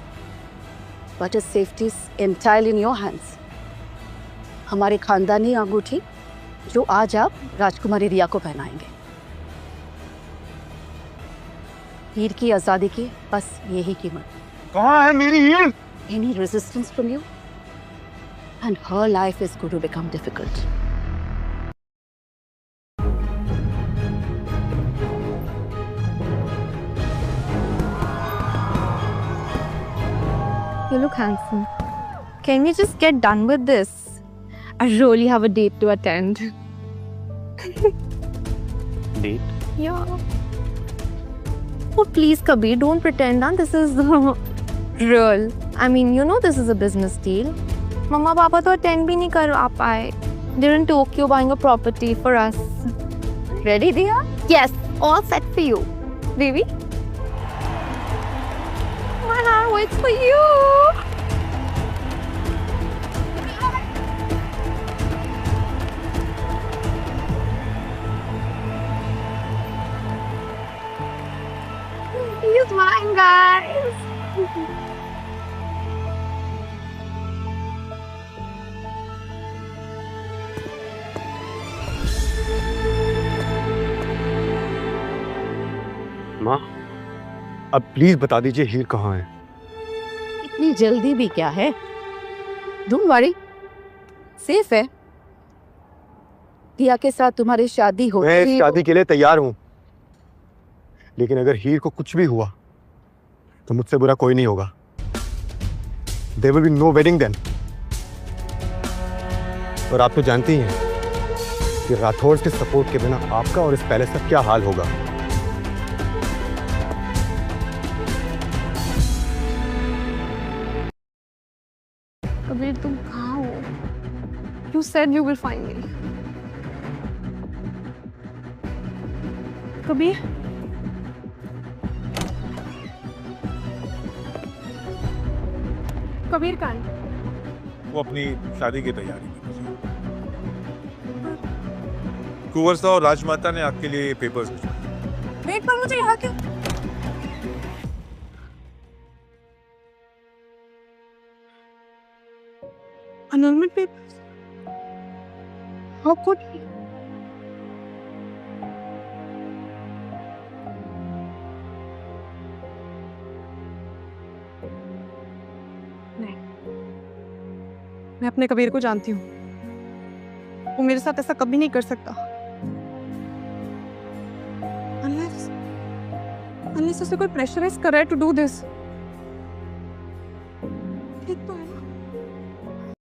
but his safety is entirely in your hands. हमारी खानदानी अंगूठी जो आज आप राजकुमारी रिया को पहनाएंगे। हीर की आजादी की बस यही कीमत। कहाँ है मेरी हीर? Any resistance from you, and her life is going to become difficult. You look handsome. Can we just get done with this? I really have a date to attend. Date? Yeah. Oh, please, Kabir, don't pretend that this is real. I mean, you know this is a business deal. Mama, Papa to attend bhi nahi kar paaye. They're in Tokyo buying a property for us. Ready, Diya? Yes, all set for you. Baby? My heart waits for you. He's mine, guys. माँ, अब please बता दीजिए हीर कहाँ है? इतनी जल्दी भी क्या है? Don't worry, सेफ है। दिया के साथ तुम्हारी शादी हो। मैं इस शादी के लिए तैयार हूँ, लेकिन अगर हीर को कुछ भी हुआ तो मुझसे बुरा कोई नहीं होगा। There will be no wedding then. और आप तो जानती हैं कि राठौड़ के सपोर्ट के बिना आपका और इस पैलेस का क्या हाल होगा। कबीर, तुम कहाँ हो? You said you will find me. Kabir? Kabir कहाँ है? वो अपनी शादी की तैयारी में। कुंवर साहब और राजमाता ने आपके लिए पेपर्स भिजवाए। वेट पर मुझे यहाँ क्यों? Annulment papers? How could he? नहीं, मैं अपने कबीर को जानती हूँ। वो मेरे साथ ऐसा कभी नहीं कर सकता। Unless उसे कोई प्रेशराइज कर रहा है to do this.